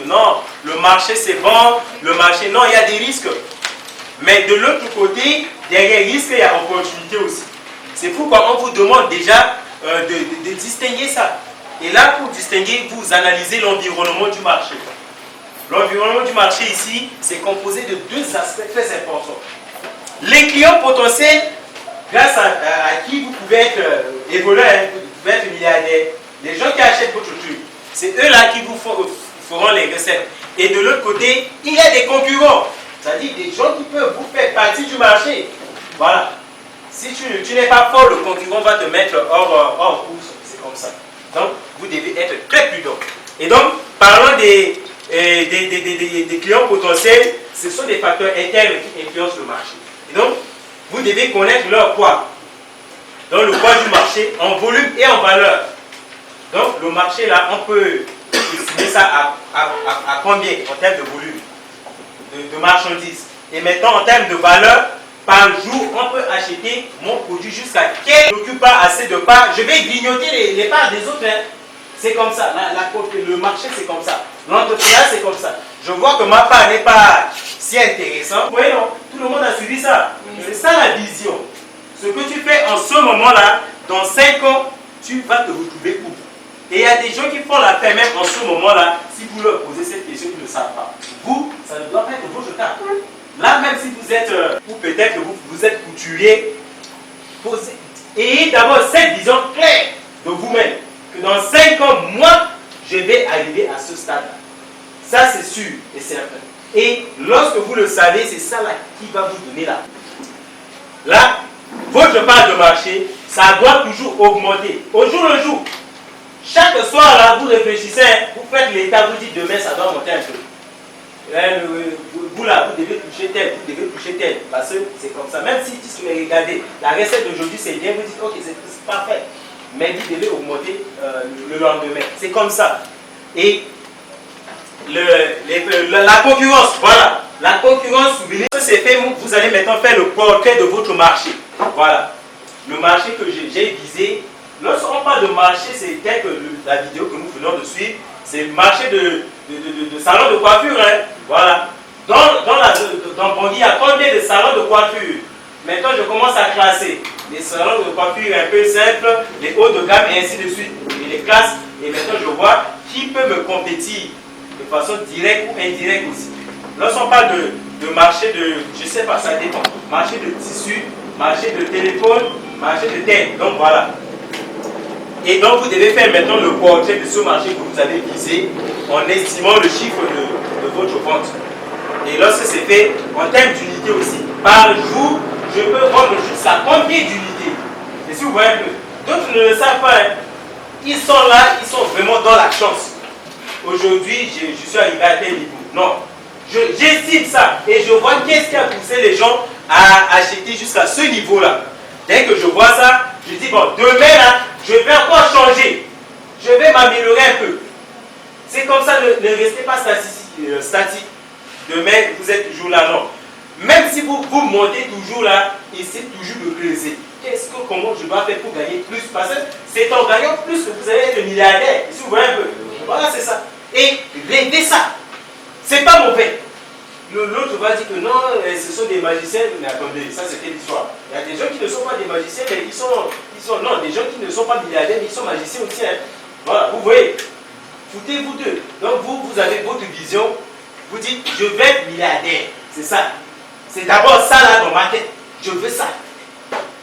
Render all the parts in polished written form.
non, le marché c'est bon, le marché, non, il y a des risques. Mais de l'autre côté, derrière risque, il y a opportunité aussi. C'est pourquoi on vous demande déjà de distinguer ça. Et là, pour distinguer, vous analysez l'environnement du marché. L'environnement du marché ici, c'est composé de deux aspects très importants. Les clients potentiels, grâce à qui vous pouvez être évoluer, vous pouvez être milliardaire, les gens qui achètent votre truc, c'est eux-là qui vous feront les recettes. Et de l'autre côté, il y a des concurrents, c'est-à-dire des gens qui peuvent vous faire partie du marché. Voilà. Si tu n'es pas fort, le concurrent va te mettre hors course. C'est comme ça. Donc, vous devez être très prudent. Et donc, parlant des clients potentiels, ce sont des facteurs internes qui influencent le marché. Et donc, vous devez connaître leur poids. Donc, le poids du marché en volume et en valeur. Donc, le marché, là, on peut estimer ça à combien en termes de volume de marchandises. Et maintenant, en termes de valeur, par jour, on peut acheter mon produit jusqu'à quel n'occupe pas assez de parts. Je vais grignoter les parts des autres. Hein. C'est comme ça. Le marché, c'est comme ça. L'entrepreneuriat, c'est comme ça. Je vois que ma part n'est pas si intéressante. Oui, non. Tout le monde a suivi ça. C'est ça la vision. Ce que tu fais en ce moment-là, dans 5 ans, tu vas te retrouver où? Et il y a des gens qui font l'affaire même en ce moment-là, si vous leur posez cette question, ils ne savent pas. Vous, ça ne doit pas être votre cas. Là, même si vous êtes, ou peut-être que vous êtes couturier, ayez d'abord cette vision claire de vous-même. Que dans 5 ans, moi, je vais arriver à ce stade-là. Ça, c'est sûr et certain. Et lorsque vous le savez, c'est ça là qui va vous donner là. Là, votre part de marché, ça doit toujours augmenter. Au jour le jour. Chaque soir, là, vous réfléchissez, vous faites l'état, vous dites demain, ça doit monter un peu. Vous là, vous devez toucher tel, vous devez toucher tel. Parce que c'est comme ça. Même si vous regardez, la recette d'aujourd'hui c'est bien, vous dites ok, c'est parfait. Mais vous devez augmenter le lendemain. C'est comme ça. Et la concurrence, voilà. La concurrence, c'est fait, vous allez maintenant faire le portrait de votre marché. Voilà. Le marché que j'ai visé. Lorsqu'on parle de marché, c'est tel que la vidéo que nous venons de suivre, c'est le marché de salon de coiffure. Hein. Voilà. Dans Bangui, il y a combien de salons de coiffure? Maintenant, je commence à classer les salons de coiffure un peu simples, les hauts de gamme et ainsi de suite. Et les classes. Et maintenant, je vois qui peut me compétir de façon directe ou indirecte aussi. Lorsqu'on parle de marché de, je ne sais pas, ça dépend. Marché de tissu, marché de téléphone, marché de terre. Donc voilà. Et donc vous devez faire maintenant le portrait de ce marché que vous avez visé en estimant le chiffre de votre vente. Et lorsque c'est fait, en termes d'unités aussi, par jour, je peux vendre jusqu'à combien d'unités? Et si vous voyez un peu, d'autres ne le savent pas. Hein. Ils sont là, ils sont vraiment dans la chance. Aujourd'hui, je suis arrivé à tel niveau. Non. J'estime ça. Et je vois qu'est-ce qui a poussé les gens à acheter jusqu'à ce niveau-là. Dès que je vois ça, je dis, bon, demain, là, je vais encore changer. Je vais m'améliorer un peu. C'est comme ça, ne restez pas statique. Demain, vous êtes toujours là, non. Même si vous montez toujours là, essayez toujours de creuser. Comment je dois faire pour gagner plus? Parce que c'est en gagnant plus que vous allez être milliardaire. Si vous voyez un peu. Voilà, c'est ça. Et rêvez ça. C'est pas mauvais. L'autre va dire que non, ce sont des magiciens. Mais attendez, ça c'était l'histoire. Il y a des gens qui ne sont pas des magiciens, mais ils sont non, des gens qui ne sont pas milliardaires, mais ils sont magiciens aussi. Hein. Voilà, vous voyez. Foutez-vous d'eux. Donc vous avez votre vision. Vous dites, je vais être milliardaire. C'est ça. C'est d'abord ça là dans ma tête. Je veux ça.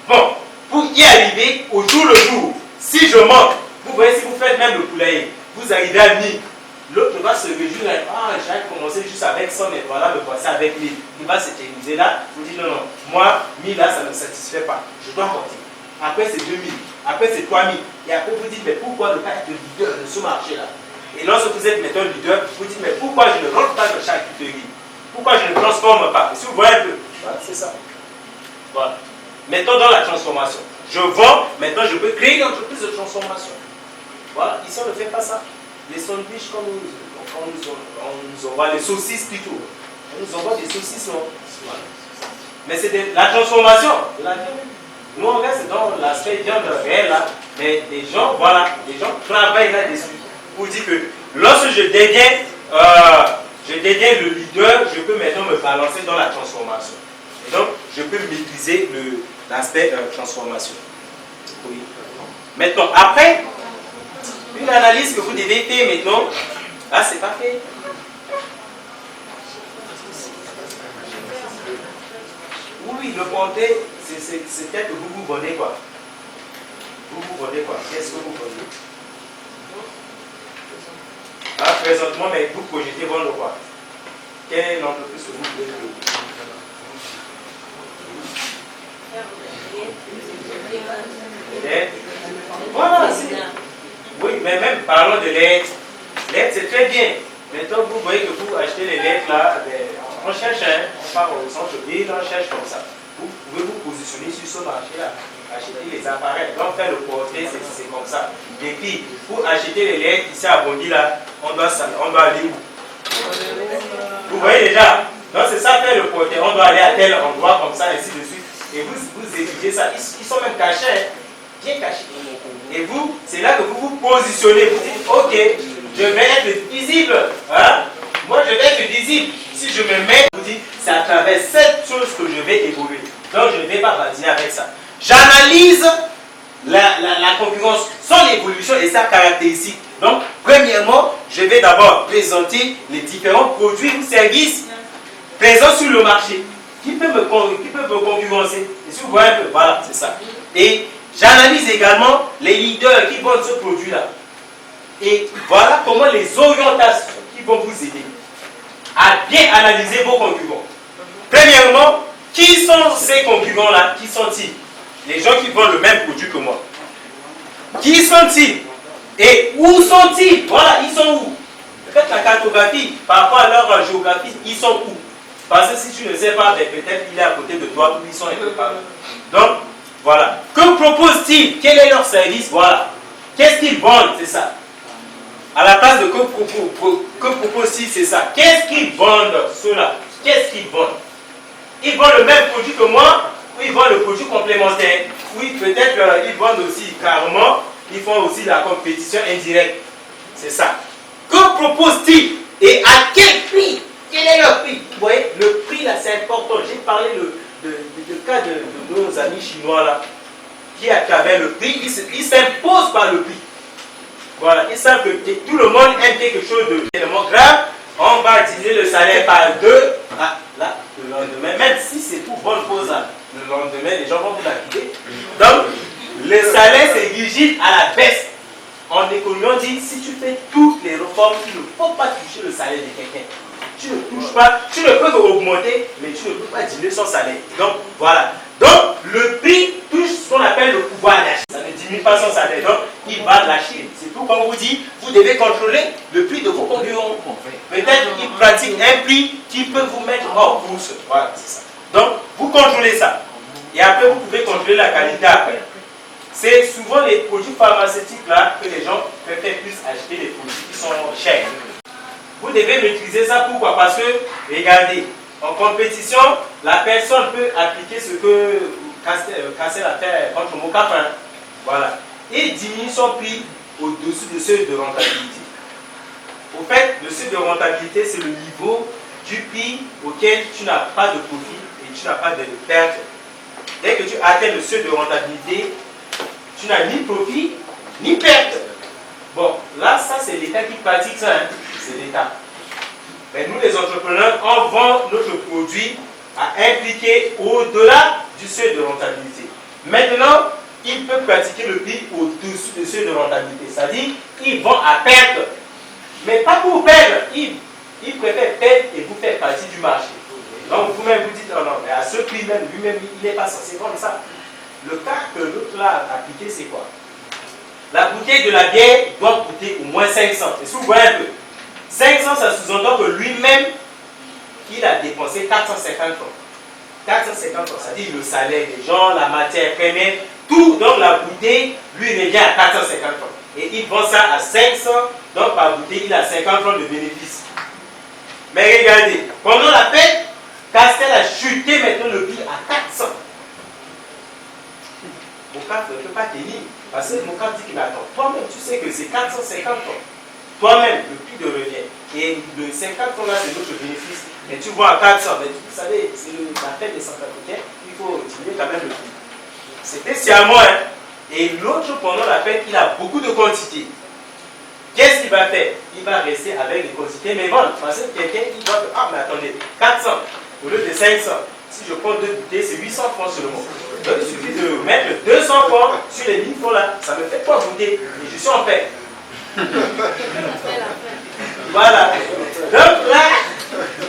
Bon, pour y arriver au jour le jour, si je monte, vous voyez, si vous faites même le poulailler, vous arrivez à 1000. L'autre va se réjouir, ah, j'ai commencé juste avec 100, mais voilà, me passer avec 1000. Il va s'éterniser là, vous dites non, non, moi, 1000 là, ça ne me satisfait pas. Je dois monter. Après, c'est 2000. Après, c'est 3000. Et après, vous dites, mais pourquoi ne pas être le leader de ce marché-là? Et lorsque vous êtes maintenant leader, vous dites, mais pourquoi je ne rentre pas dans charcuterie? Pourquoi je ne transforme pas? Et si vous voyez un peu, voilà, c'est ça. Voilà. Mettons dans la transformation. Je vends, maintenant je peux créer une entreprise de transformation. Voilà, ici on ne fait pas ça. Les sandwichs, on nous envoie les saucisses plutôt. On nous envoie des saucisses, non? Voilà. Mais c'est la transformation de la viande. Nous on reste dans l'aspect viande réel là. Mais des gens, voilà, des gens travaillent là-dessus. Pour dire que lorsque je deviens je deviens le leader, je peux maintenant me balancer dans la transformation. Et donc, je peux maîtriser l'aspect transformation. Oui. Maintenant, après, une analyse que vous devez faire maintenant, là, c'est pas fait. Oui, le porter, c'est peut-être que vous vendez quoi. Vous vendez quoi? Qu'est-ce que vous vendez? Là, présentement, mais vous projetez vendre quoi? Quelle entreprise que vous voulez l'aide? Voilà, oui, mais même parlons de l'aide. L'aide, c'est très bien. Maintenant, vous voyez que vous achetez les lettres là, on cherche, on part au centre-ville, on cherche comme ça. Vous pouvez vous positionner sur ce marché-là, acheter les appareils. Donc, faire le portrait, c'est comme ça. Et puis, pour acheter les lettres ici à Bondy, là, on doit aller où? Vous voyez déjà? Donc, c'est ça, faire le portrait. On doit aller à tel endroit, comme ça, ainsi de suite. Et vous étudiez ça. Ils sont même cachés, bien cachés. Et vous, c'est là que vous vous positionnez. Vous dites, ok, je vais être visible. Hein? Moi, je vais être visible. Si je me mets, je vous dis, c'est à travers cette chose que je vais évoluer. Donc, je ne vais pas badiner avec ça. J'analyse la concurrence, son évolution et sa caractéristique. Donc, premièrement, je vais d'abord présenter les différents produits ou services présents sur le marché qui peuvent me concurrencer. Et si vous voyez un peu, voilà, c'est ça. Et j'analyse également les leaders qui vendent ce produit-là. Et voilà comment les orientations qui vont vous aider à bien analyser vos concurrents. Premièrement, qui sont ces concurrents-là? Qui sont-ils? Les gens qui vendent le même produit que moi. Qui sont-ils? Et où sont-ils? Voilà, ils sont où? Faites la cartographie par rapport à leur géographie, ils sont où? Parce que si tu ne sais pas, peut-être il est à côté de toi, ou ils sont un peu partout. Donc, voilà. Que proposent-ils? Quel est leur service? Voilà. Qu'est-ce qu'ils vendent? C'est ça. À la place de que proposent-ils? C'est ça. Qu'est-ce qu'ils vendent, ceux-là? Qu'est-ce qu'ils vendent? Ils vendent le même produit que moi, ou ils vendent le produit complémentaire? Oui, peut-être ils vendent aussi carrément, ils font aussi la compétition indirecte. C'est ça. Que proposent-ils? Et à quel prix? Quel est leur prix? Vous voyez, le prix là, c'est important. J'ai parlé de cas de nos amis chinois là, qui à travers le prix, ils s'imposent par le prix. Voilà, ils savent que tout le monde aime quelque chose de tellement grave. On va diviser le salaire par 2. Ah, là, le lendemain, même si c'est pour bonne cause, là, le lendemain, les gens vont vous la quitter. Donc, le salaire, c'est rigide à la baisse. En économie, on dit, si tu fais toutes les réformes, tu ne peux pas toucher le salaire de quelqu'un. Tu ne touches pas, tu ne peux augmenter, mais tu ne peux pas diminuer son salaire. Donc, voilà. Donc, le prix touche ce qu'on appelle le pouvoir d'achat. Ça ne diminue pas son salaire. Donc, il va lâcher. C'est tout comme on vous dit, vous devez contrôler le prix de vos concurrents. Peut-être qu'ils pratiquent un prix qui peut vous mettre hors course. Voilà, c'est ça. Donc, vous contrôlez ça. Et après, vous pouvez contrôler la qualité après. C'est souvent les produits pharmaceutiques là que les gens préfèrent plus acheter les produits qui sont chers. Vous devez maîtriser ça. Pourquoi? Parce que, regardez, en compétition, la personne peut appliquer ce que Cassel a fait contre Mocapin. Voilà. Et diminue son prix au-dessus de ceux de rentabilité. Au fait, le seuil de rentabilité, c'est le niveau du prix auquel tu n'as pas de profit et tu n'as pas de perte. Dès que tu atteins le seuil de rentabilité, tu n'as ni profit, ni perte. Bon, là, ça, c'est l'État qui pratique ça. Hein. C'est l'État. Mais nous, les entrepreneurs, on vend notre produit à impliquer au-delà du seuil de rentabilité. Maintenant, ils peuvent pratiquer le prix au-dessus du seuil de rentabilité. C'est-à-dire, ils vendent à perte. Mais pas pour perdre. Ils préfèrent perdre et vous faire partie du marché. Donc, vous-même, vous dites, non, non, mais à ce prix-même, lui-même, il n'est pas censé vendre ça. Le cas que l'autre là a appliqué, c'est quoi? La bouteille de la bière doit coûter au moins 500. Et si vous voyez un peu, 500, ça sous-entend que lui-même, il a dépensé 450 francs. 450 francs, c'est-à-dire le salaire des gens, la matière première, tout, donc la bouteille, lui, revient à 450 francs. Et il vend ça à 500, donc par bouteille, il a 50 francs de bénéfice. Mais regardez, pendant la fête, Castel a chuté maintenant le prix à 400. Mon cap ne peut pas tenir. Parce que mon cap dit qu'il attend. Toi-même, tu sais que c'est 450 francs. toi-même le prix de revient. Et le 50 francs là, c'est notre bénéfice. Mais tu vois à 400, mais vous savez, c'est la fête des Centrafricains, il faut diminuer quand même le prix. C'était siamois, hein. Et l'autre, pendant la fête, il a beaucoup de quantité. Qu'est-ce qu'il va faire? Il va rester avec les quantités, mais vendre. Parce que quelqu'un, il va dire, ah, mais attendez, 400 au lieu de 500. Si je prends 2 bouteilles, c'est 800 francs seulement. Donc il suffit de mettre 200 francs sur les 1000 francs là. Ça me fait 3 bouteilles et je suis en paix. Voilà. Donc là,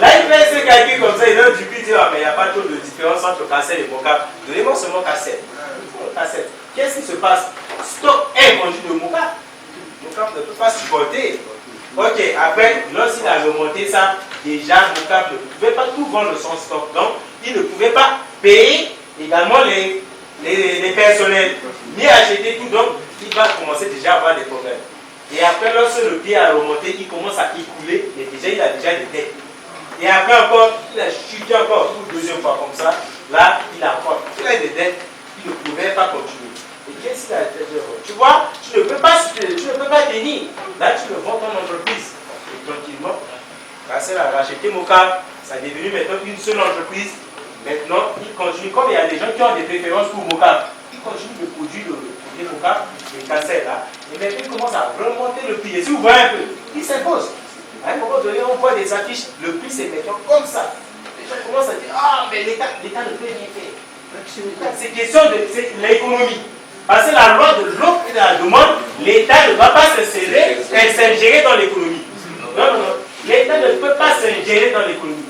il fait ce calcul comme ça. Et donc, du coup, il dit, ah, mais il n'y a pas trop de différence entre cassette et mocap. Donnez-moi seulement cassette. Cassette. Qu'est-ce qui se passe? Stock est vendu de mocap. Mocap ne peut pas supporter. Ok, après, lorsqu'il a remonté ça, déjà, Mocap ne pouvait pas tout vendre son stock. Donc, il ne pouvait pas payer également les personnels, ni acheter tout. Donc, il va commencer déjà à avoir des problèmes. Et après, lorsque le prix a remonté, il commence à écouler, et déjà, il a déjà des dettes. Et après encore, il a chuté encore pour une deuxième fois comme ça. Là, il a encore des dettes, il ne pouvait pas continuer. Et qu'est-ce qu'il a fait? Tu vois, tu ne peux pas tenir. Là, tu le vends ton entreprise. Et tranquillement, Racel a racheté Mocap, ça est devenu maintenant une seule entreprise. Maintenant, il continue, comme il y a des gens qui ont des préférences pour Mocap, il continue de produire le Mocap, le cassette là. Et maintenant, il commence à remonter le prix. Et si vous voyez un peu, il s'impose. À un moment donné, on voit des affiches, le prix c'est maintenant comme ça. Les gens commencent à dire, ah, mais l'État ne peut rien faire. C'est question de l'économie. Parce que la loi de l'offre et de la demande, l'État ne va pas s'ingérer dans l'économie. Non, non, non. L'État ne peut pas s'ingérer dans l'économie.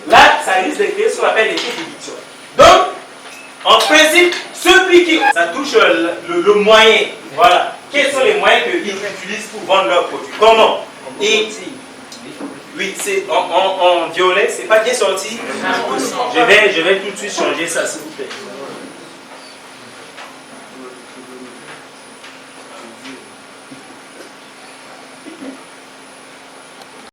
Là, ça risque de créer ce qu'on appelle l'effet d'éviction. Donc, en principe, ce prix qui ça touche le moyen. Voilà. Quels sont les moyens qu'ils utilisent pour vendre leurs produits? Comment? Et oui, c'est en violet, c'est pas bien sorti. Je vais tout de suite changer ça, s'il vous plaît.